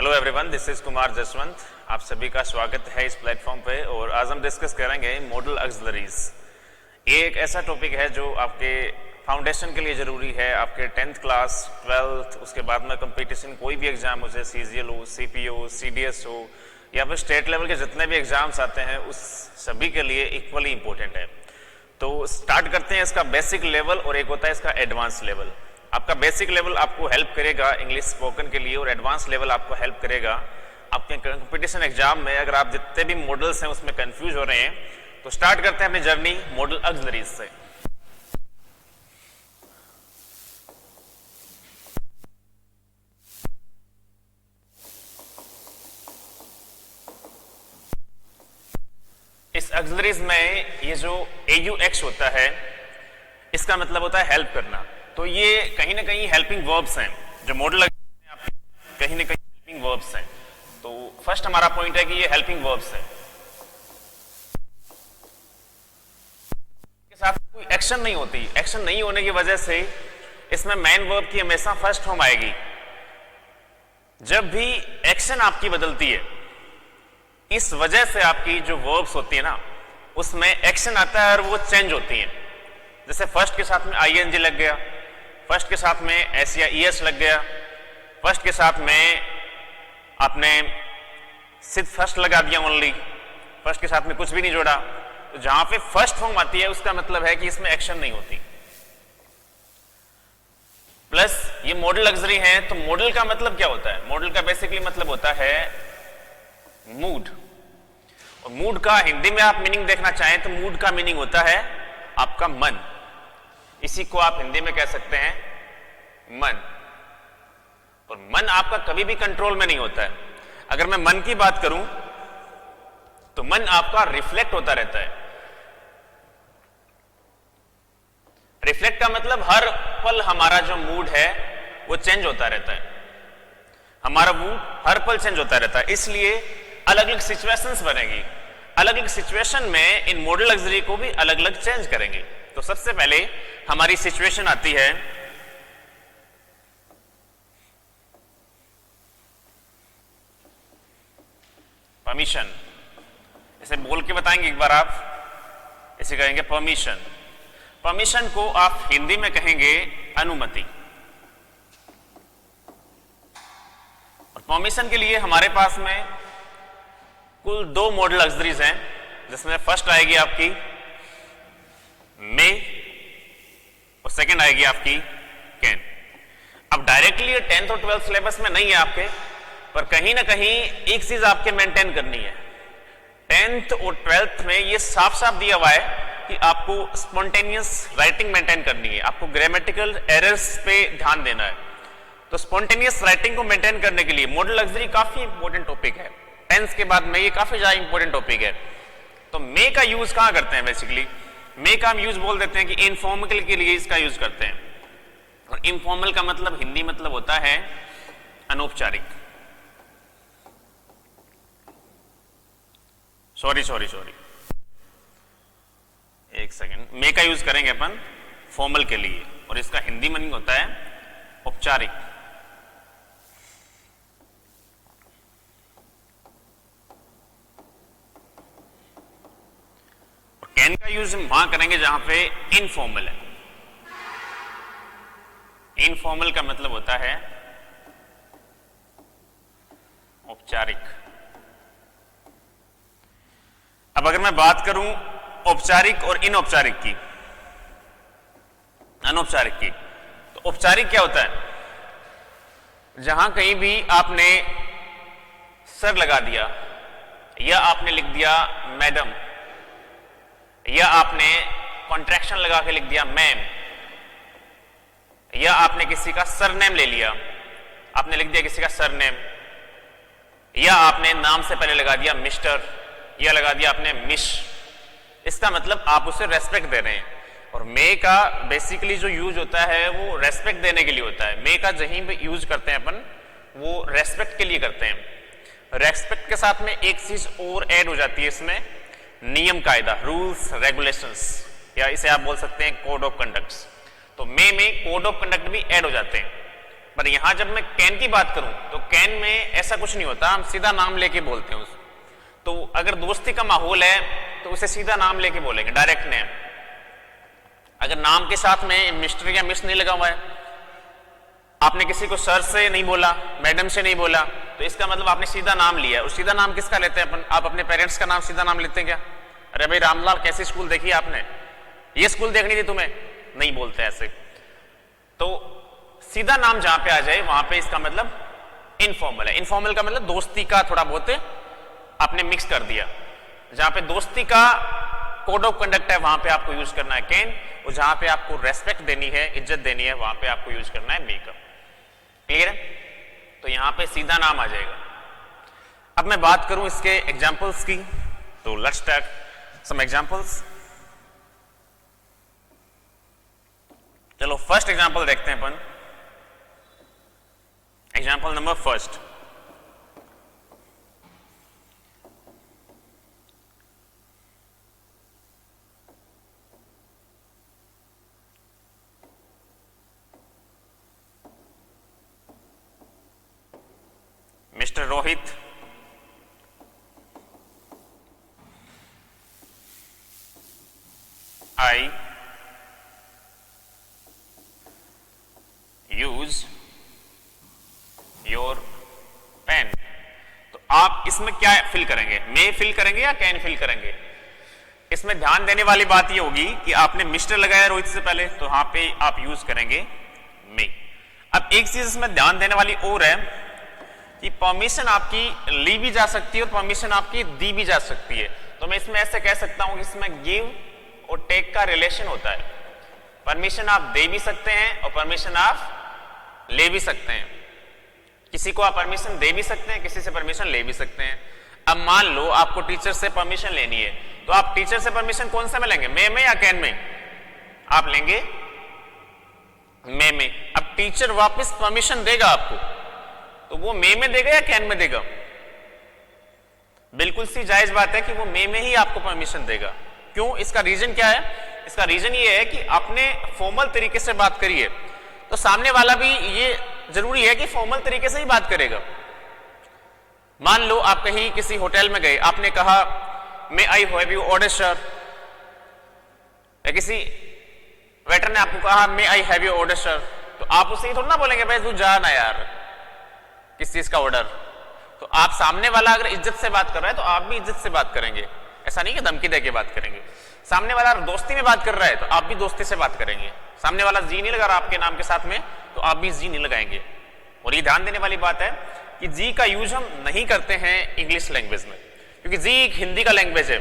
Hello everyone, this is Kumar Jaswant. आप सभी का स्वागत है इस प्लेटफॉर्म पे। और आज हम डिस्कस करेंगे मॉडल ऑक्सिलरीज। ये एक ऐसा टॉपिक है जो आपके फाउंडेशन के लिए ज़रूरी है, आपके 10th क्लास 12th, उसके बाद में कंपटीशन कोई भी एग्जाम हो, जैसे CGL हो, CPO, CDS हो या फिर स्टेट लेवल के जितने भी एग्जाम्स आते हैं उस सभी के लिए इक्वली इम्पोर्टेंट है। तो स्टार्ट करते हैं इसका बेसिक लेवल और एक होता है इसका एडवांस लेवल। आपका बेसिक लेवल आपको हेल्प करेगा इंग्लिश स्पोकन के लिए और एडवांस लेवल आपको हेल्प करेगा आपके कंपटीशन एग्जाम में। अगर आप जितने भी मॉडल्स हैं उसमें कंफ्यूज हो रहे हैं तो स्टार्ट करते हैं अपनी जर्नी मॉडल ऑक्सिलरीज से। इस ऑक्सिलरीज में ये जो AUX होता है इसका मतलब होता है हेल्प करना। तो ये कहीं ना कहीं हेल्पिंग वर्ब्स हैं, जो मॉडल कहीं ना कहीं हेल्पिंग वर्ब्स हैं। तो फर्स्ट हमारा पॉइंट है कि ये हेल्पिंग वर्ब्स है, के साथ कोई एक्शन नहीं होती। एक्शन नहीं होने की वजह से इसमें मेन वर्ब की हमेशा फर्स्ट फॉर्म आएगी। जब भी एक्शन आपकी बदलती है, इस वजह से आपकी जो वर्ब्स होती है ना उसमें एक्शन आता है और वो चेंज होती हैं। जैसे फर्स्ट के साथ में ING लग गया, फर्स्ट के साथ में S या ES लग गया, फर्स्ट के साथ में आपने सिर्फ फर्स्ट लगा दिया, ओनली फर्स्ट के साथ में कुछ भी नहीं जोड़ा। तो जहां पे फर्स्ट फॉर्म आती है उसका मतलब है कि इसमें एक्शन नहीं होती। प्लस ये मॉडल ऑक्सिलरी है, तो मॉडल का मतलब क्या होता है? मॉडल का बेसिकली मतलब होता है मूड। और मूड का हिंदी में आप मीनिंग देखना चाहें तो मूड का मीनिंग होता है आपका मन। इसी को आप हिंदी में कह सकते हैं मन। और मन आपका कभी भी कंट्रोल में नहीं होता है। अगर मैं मन की बात करूं तो मन आपका रिफ्लेक्ट होता रहता है। रिफ्लेक्ट का मतलब हर पल हमारा जो मूड है वो चेंज होता रहता है। हमारा मूड हर पल चेंज होता रहता है, इसलिए अलग अलग सिचुएशंस बनेगी। अलग अलग सिचुएशन में इन मॉडल ऑक्सिलरी को भी अलग अलग चेंज करेंगे। तो सबसे पहले हमारी सिचुएशन आती है परमिशन। इसे बोल के बताएंगे एक बार आप, इसे कहेंगे परमिशन। परमिशन को आप हिंदी में कहेंगे अनुमति। और परमिशन के लिए हमारे पास में कुल 2 मॉडल ऑक्सिलरीज हैं, जिसमें फर्स्ट आएगी आपकी मे और सेकंड आएगी आपकी कैन। अब डायरेक्टली ये 10th और 12th सिलेबस में नहीं है आपके, पर कहीं ना कहीं एक चीज आपके मेंटेन करनी है। 10th और 12th में ये साफ साफ दिया हुआ है कि आपको स्पॉन्टेनियस राइटिंग मेंटेन करनी है, आपको ग्रामेटिकल एरर्स पे ध्यान देना है। तो स्पॉन्टेनियस राइटिंग को मेंटेन करने के लिए मॉडल ऑक्सिलरी काफी इंपॉर्टेंट टॉपिक है। 10th के बाद में ये काफी ज्यादा इंपॉर्टेंट टॉपिक है। तो मे का यूज कहां करते हैं? बेसिकली मे का हम यूज बोल देते हैं कि इनफॉर्मल के लिए इसका यूज करते हैं। और इनफॉर्मल का मतलब हिंदी मतलब होता है अनौपचारिक। सॉरी एक सेकेंड। मे का यूज करेंगे अपन फॉर्मल के लिए और इसका हिंदी मीनिंग होता है औपचारिक। कैन का यूज हम वहां करेंगे जहां पे इनफॉर्मल है। इनफॉर्मल का मतलब होता है औपचारिक। अब अगर मैं बात करूं औपचारिक और इनौपचारिक की, अनौपचारिक की, तो औपचारिक क्या होता है? जहां कहीं भी आपने सर लगा दिया, या आपने लिख दिया मैडम, या आपने कॉन्ट्रैक्शन लगा के लिख दिया मैम, या आपने किसी का सरनेम ले लिया, आपने लिख दिया किसी का सरनेम, या आपने नाम से पहले लगा दिया मिस्टर, या लगा दिया आपने मिस। इसका मतलब आप उसे रेस्पेक्ट दे रहे हैं। और मे का बेसिकली जो यूज होता है वो रेस्पेक्ट देने के लिए होता है। मे का जहीं पे यूज करते हैं अपन वो रेस्पेक्ट के लिए करते हैं। रेस्पेक्ट के साथ में एक चीज और ऐड हो जाती है इसमें, नियम कायदा, रूल्स रेगुलेशंस, या इसे आप बोल सकते हैं कोड ऑफ कंडक्ट्स। तो मे में कोड ऑफ कंडक्ट भी ऐड हो जाते हैं। पर यहां जब मैं कैन की बात करूं तो कैन में ऐसा कुछ नहीं होता, हम सीधा नाम लेके बोलते हैं उसको। तो अगर दोस्ती का माहौल है तो उसे सीधा नाम लेके बोलेंगे, डायरेक्ट नेम। अगर नाम के साथ में मिस्टर या मिस नहीं लगा हुआ है, आपने किसी को सर से नहीं बोला, मैडम से नहीं बोला, तो इसका मतलब आपने सीधा नाम लिया। और सीधा नाम किसका लेते हैं अपन? आप अपने पेरेंट्स का नाम सीधा नाम लेते हैं क्या? अरे भाई रामलाल कैसी स्कूल देखी आपने, ये स्कूल देखनी थी तुम्हें, नहीं बोलते ऐसे। तो सीधा नाम जहां पे आ जाए वहां पे इसका मतलब इनफॉर्मल है। इनफॉर्मल का मतलब दोस्ती का थोड़ा बहुत आपने मिक्स कर दिया। जहां पे दोस्ती का कोड ऑफ कंडक्ट है वहां पे आपको यूज करना है कैन, और जहां पे आपको रेस्पेक्ट देनी है, इज्जत देनी है, वहां पे आपको यूज करना है मेकअप। क्लियर है? तो यहां पे सीधा नाम आ जाएगा। अब मैं बात करूं इसके एग्जांपल्स की, तो लेट्स टेक सम एग्जांपल्स। चलो फर्स्ट एग्जांपल देखते हैं अपन। Example number first, mister Rohit I use your pen। तो आप इसमें क्या फिल करेंगे? मे फिल करेंगे या कैन फिल करेंगे? इसमें ध्यान देने वाली बात ये होगी कि आपने मिस्टर लगाया रोहित से पहले, तो यहां पे आप यूज करेंगे मे। अब एक चीज इसमें ध्यान देने वाली और है कि परमिशन आपकी ली भी जा सकती है और परमिशन आपकी दी भी जा सकती है। तो मैं इसमें ऐसे कह सकता हूं कि इसमें गिव और टेक का रिलेशन होता है। परमिशन आप दे भी सकते हैं और परमिशन आप ले भी सकते हैं। किसी को आप परमिशन दे भी सकते हैं, किसी से परमिशन ले भी सकते हैं। अब मान लो आपको टीचर से परमिशन लेनी है, तो आप टीचर से परमिशन कौन से में लेंगे, मे में या कैन में? आप लेंगे मे में। अब टीचर वापस परमिशन देगा आपको, तो वो मे में देगा या कैन में देगा? बिल्कुल सी जायज बात है कि वो मे में ही आपको परमिशन देगा। क्यों? इसका रीजन क्या है? इसका रीजन ये है कि आपने फॉर्मल तरीके से बात करी है, तो सामने वाला भी ये जरूरी है कि फॉर्मल तरीके से ही बात करेगा। मान लो आप कहीं किसी होटल में गए, आपने कहा may I have you order sir, या किसी वेटर ने आपको कहा may I have you order sir, तो आप उससे थोड़ा ना बोलेंगे भाई तू जा ना यार किस चीज का ऑर्डर। तो आप सामने वाला अगर इज्जत से बात कर रहा है तो आप भी इज्जत से बात करेंगे। ऐसा नहीं कि धमकी देके बात करेंगे। सामने वाला दोस्ती में बात कर रहा है तो आप भी दोस्ती से बात करेंगे। सामने वाला जी नहीं लगा रहा आपके नाम के साथ में, तो आप भी जी नहीं लगाएंगे। और ये ध्यान देने वाली बात है कि जी का यूज हम नहीं करते हैं इंग्लिश लैंग्वेज में, क्योंकि जी एक हिंदी का लैंग्वेज है,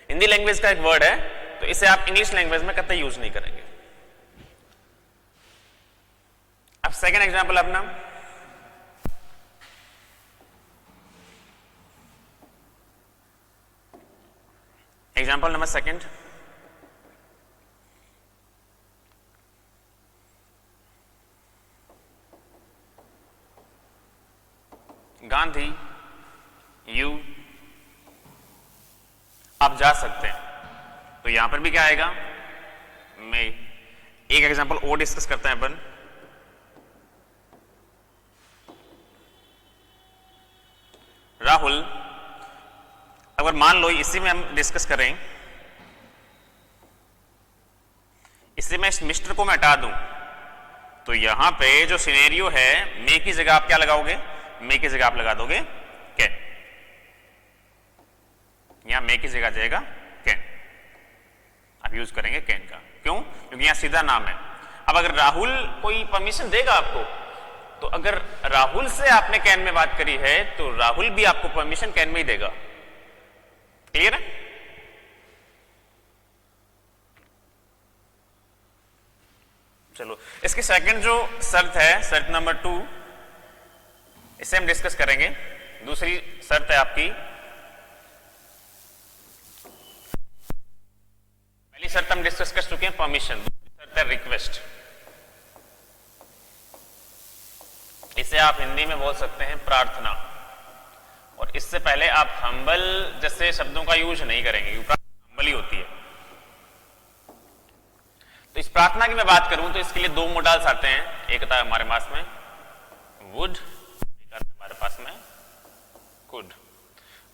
हिंदी लैंग्वेज का एक वर्ड है, तो इसे आप इंग्लिश लैंग्वेज में कतई यूज नहीं करेंगे। अब सेकेंड एग्जाम्पल अपना, example number second, Gandhi you आप जा सकते हैं, तो यहां पर भी क्या आएगा? मैं एक एग्जांपल और डिस्कस करते हैं अपन। राहुल, अगर मान लो इसी में हम डिस्कस करें, इसी में इस मिस्टर को मैं हटा दूं, तो यहां पे जो सिनेरियो है, मे की जगह आप क्या लगाओगे? मे की जगह आप लगा दोगे कैन। यहां मे की जगह जाएगा कैन, आप यूज करेंगे कैन का। क्यों? क्योंकि यहां सीधा नाम है। अब अगर राहुल कोई परमिशन देगा आपको, तो अगर राहुल से आपने कैन में बात करी है तो राहुल भी आपको परमिशन कैन में ही देगा। क्लियर है? चलो इसकी सेकंड जो शर्त है, शर्त नंबर 2, इसे हम डिस्कस करेंगे। दूसरी शर्त है आपकी, पहली शर्त हम डिस्कस कर चुके हैं परमिशन, दूसरी शर्त है रिक्वेस्ट। इसे आप हिंदी में बोल सकते हैं प्रार्थना, और इससे पहले आप हम्बल जैसे शब्दों का यूज नहीं करेंगे, क्योंकि हम्बल ही होती है। तो इस प्रार्थना की मैं बात करूं तो इसके लिए दो मॉडल्स आते हैं, एक आता है हमारे पास में वुड, एक आता है हमारे पास में कुड।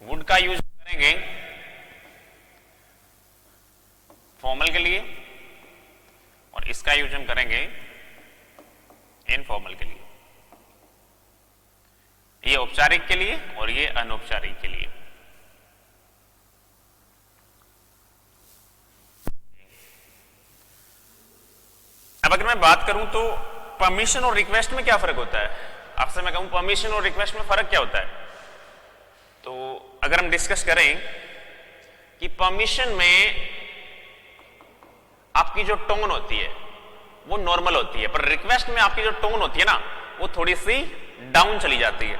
वुड का यूज करेंगे फॉर्मल के लिए और इसका यूज हम करेंगे इनफॉर्मल के लिए। ये औपचारिक के लिए और ये अनौपचारिक के लिए। अब अगर मैं बात करूं तो परमिशन और रिक्वेस्ट में क्या फर्क होता है, आपसे मैं कहूं परमिशन और रिक्वेस्ट में फर्क क्या होता है, तो अगर हम डिस्कस करें कि परमिशन में आपकी जो टोन होती है वो नॉर्मल होती है, पर रिक्वेस्ट में आपकी जो टोन होती है ना वो थोड़ी सी डाउन चली जाती है।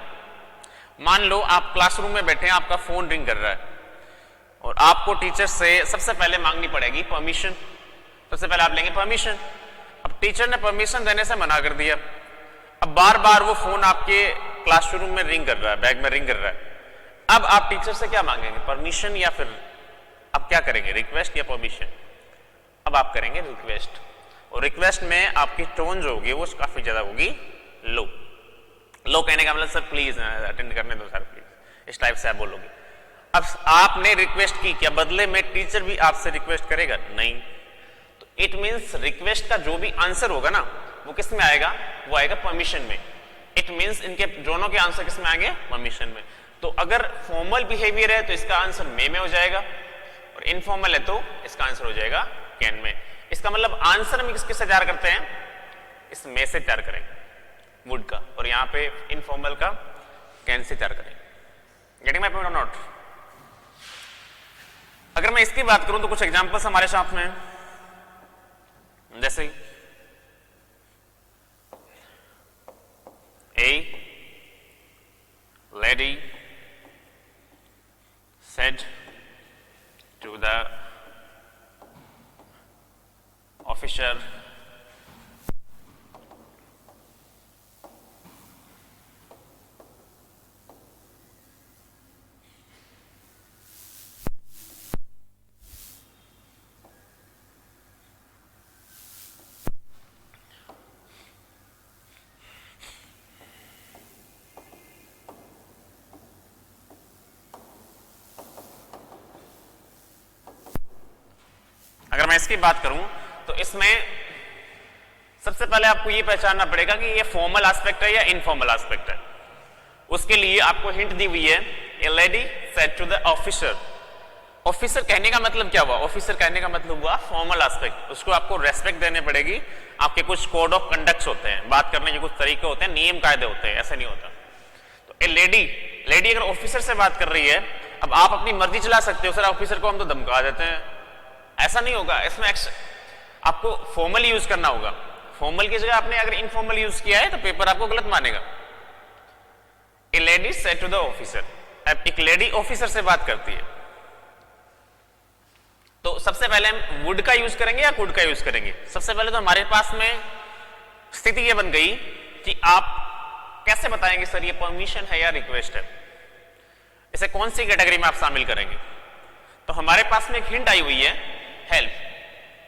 मान लो आप क्लासरूम में बैठे हैं, आपका फोन रिंग कर रहा है और आपको टीचर से सबसे पहले मांगनी पड़ेगी परमिशन। सबसे पहले आप लेंगे परमिशन। अब टीचर ने परमिशन देने से मना कर दिया, अब बार बार वो फोन आपके क्लासरूम में रिंग कर रहा है, बैग में रिंग कर रहा है। अब आप टीचर से क्या मांगेंगे, परमिशन या फिर आप क्या करेंगे, रिक्वेस्ट या परमिशन? अब आप करेंगे रिक्वेस्ट, और रिक्वेस्ट में आपकी टोन जो होगी वो काफी ज्यादा होगी लो। लो कहने का मतलब सर प्लीज अटेंड करने दो सर प्लीज, इस टाइप से आप बोलोगे। अब आपने रिक्वेस्ट की, क्या बदले में टीचर भी आपसे रिक्वेस्ट करेगा? नहीं। तो इट मींस रिक्वेस्ट का जो भी आंसर होगा ना वो किस में आएगा, वो आएगा परमिशन में। इट मींस इनके दोनों के आंसर किस में आएंगे, परमिशन में। तो अगर फॉर्मल बिहेवियर है तो इसका आंसर मे में हो जाएगा, और इनफॉर्मल है तो इसका आंसर हो जाएगा कैन में। इसका मतलब आंसर हम किससे तैयार करते हैं, इस में से तैयार करेंगे वुड का, और यहां पे इनफॉर्मल का कैन से तैयार करेंगे। गेटिंग माय पॉइंट और नॉट? अगर मैं इसकी बात करूं तो कुछ एग्जांपल्स हमारे साथ में, जैसे A lady said to the officer, अगर मैं इसकी बात करूं तो इसमें सबसे पहले आपको यह पहचानना पड़ेगा कि ये फॉर्मल एस्पेक्ट है या इनफॉर्मल एस्पेक्ट है। उसके लिए आपको हिंट दी हुई है, a lady said to the officer. Officer कहने का मतलब क्या हुआ, ऑफिसर कहने का मतलब हुआ फॉर्मल एस्पेक्ट। उसको आपको रेस्पेक्ट देने पड़ेगी, आपके कुछ कोड ऑफ कंडक्ट होते हैं, बात करने के कुछ तरीके होते हैं, नियम कायदे होते हैं, ऐसे नहीं होता। तो ए लेडी, लेडी अगर ऑफिसर से बात कर रही है, अब आप अपनी मर्जी चला सकते हो, सर ऑफिसर को हम तो धमका देते हैं, ऐसा नहीं होगा। इसमें आपको फॉर्मल यूज करना होगा। फॉर्मल की जगह आपने अगर इनफॉर्मल यूज किया है तो पेपर आपको गलत मानेगा। A lady said to the officer, अब एक लेडी ऑफिसर से बात करती है, तो सबसे पहले हम वुड का यूज करेंगे या कुड का यूज करेंगे? सबसे पहले तो हमारे पास में स्थिति ये बन गई कि आप कैसे बताएंगे सर ये परमिशन है या रिक्वेस्ट है, इसे कौन सी कैटेगरी में आप शामिल करेंगे? तो हमारे पास में एक हिंट आई हुई है, हेल्प।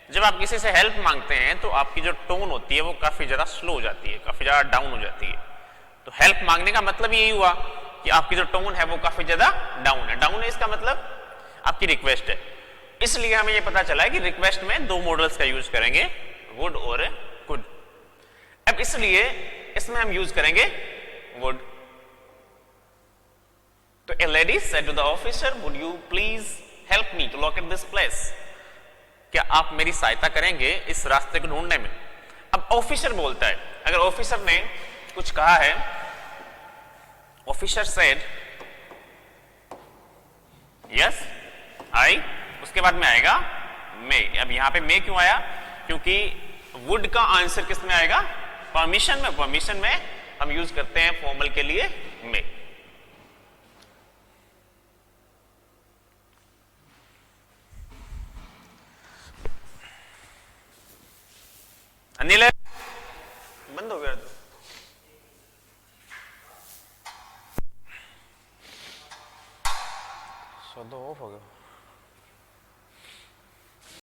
जब आप किसी से हेल्प मांगते हैं तो आपकी जो टोन होती है वो काफी ज्यादा स्लो हो जाती है, काफी ज्यादा डाउन हो जाती है। तो हेल्प मांगने का मतलब यही हुआ कि आपकी जो टोन है वो काफी ज्यादा डाउन है। डाउन है इसका मतलब आपकी रिक्वेस्ट है। इसलिए हमें ये पता चला है कि रिक्वेस्ट में दो मॉडल्स का यूज करेंगे, वुड और कुड। अब इसलिए इसमें हम यूज करेंगे वुड। तो a lady said to the officer, would you please help me to locate this place? क्या आप मेरी सहायता करेंगे इस रास्ते को ढूंढने में? अब ऑफिसर बोलता है, अगर ऑफिसर ने कुछ कहा है, ऑफिसर सेड यस आई, उसके बाद में आएगा मे। अब यहां पे मे क्यों आया, क्योंकि वुड का आंसर किस में आएगा, परमिशन में। परमिशन में हम यूज करते हैं फॉर्मल के लिए मे। अनिल